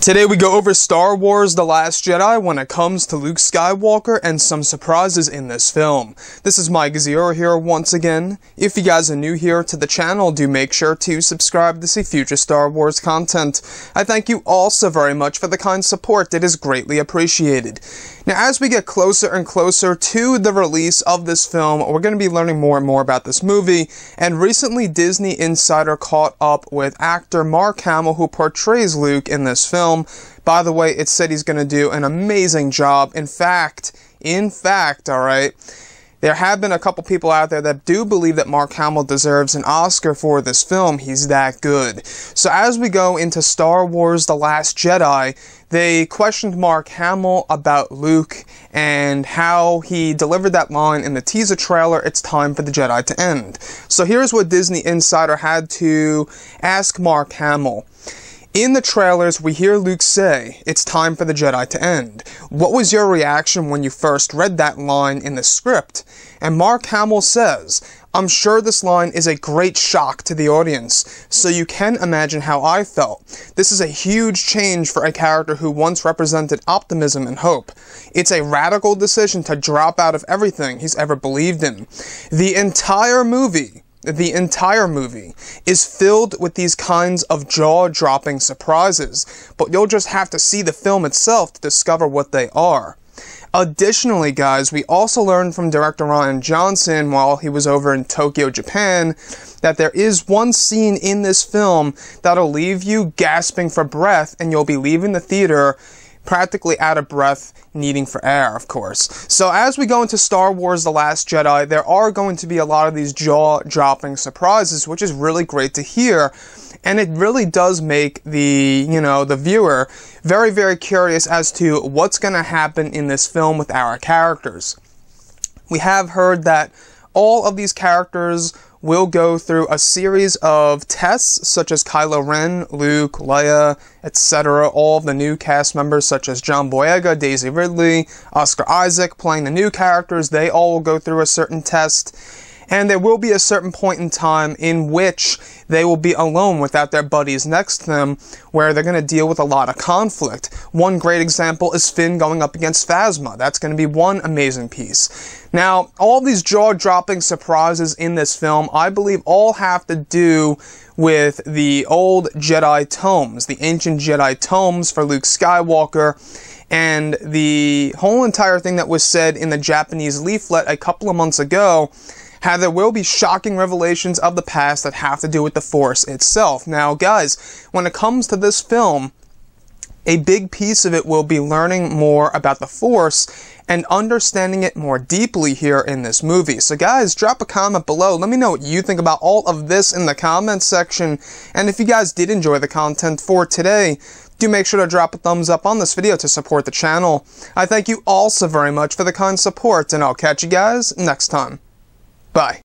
Today we go over Star Wars The Last Jedi when it comes to Luke Skywalker and some surprises in this film. This is Mike Zero here once again. If you guys are new here to the channel, do make sure to subscribe to see future Star Wars content. I thank you all so very much for the kind support, it is greatly appreciated. Now as we get closer and closer to the release of this film, we're going to be learning more and more about this movie, and recently Disney Insider caught up with actor Mark Hamill, who portrays Luke in this film. By the way, it said he's going to do an amazing job. In fact, alright, there have been a couple people out there that do believe that Mark Hamill deserves an Oscar for this film. He's that good. So as we go into Star Wars The Last Jedi, they questioned Mark Hamill about Luke and how he delivered that line in the teaser trailer, "It's time for the Jedi to end." So here's what Disney Insider had to ask Mark Hamill. In the trailers, we hear Luke say, "It's time for the Jedi to end." What was your reaction when you first read that line in the script? And Mark Hamill says, "I'm sure this line is a great shock to the audience, so you can imagine how I felt. This is a huge change for a character who once represented optimism and hope. It's a radical decision to drop out of everything he's ever believed in." The entire movie is filled with these kinds of jaw-dropping surprises, but you'll just have to see the film itself to discover what they are. Additionally, guys, we also learned from director Rian Johnson while he was over in Tokyo, Japan, that there is one scene in this film that'll leave you gasping for breath, and you'll be leaving the theater practically out of breath, needing for air, of course. So as we go into Star Wars The Last Jedi, there are going to be a lot of these jaw-dropping surprises, which is really great to hear. And it really does make the viewer very, very curious as to what's going to happen in this film with our characters. We have heard that all of these characters will go through a series of tests, such as Kylo Ren, Luke, Leia, etc. All of the new cast members, such as John Boyega, Daisy Ridley, Oscar Isaac, playing the new characters, they all will go through a certain test. And there will be a certain point in time in which they will be alone without their buddies next to them, where they're going to deal with a lot of conflict. One great example is Finn going up against Phasma. That's going to be one amazing piece. Now, all these jaw-dropping surprises in this film, I believe, all have to do with the old Jedi tomes, the ancient Jedi tomes for Luke Skywalker, and the whole entire thing that was said in the Japanese leaflet a couple of months ago, how there will be shocking revelations of the past that have to do with the Force itself. Now, guys, when it comes to this film, a big piece of it will be learning more about the Force and understanding it more deeply here in this movie. So guys, drop a comment below. Let me know what you think about all of this in the comments section. And if you guys did enjoy the content for today, do make sure to drop a thumbs up on this video to support the channel. I thank you all so very much for the kind support, and I'll catch you guys next time. Bye.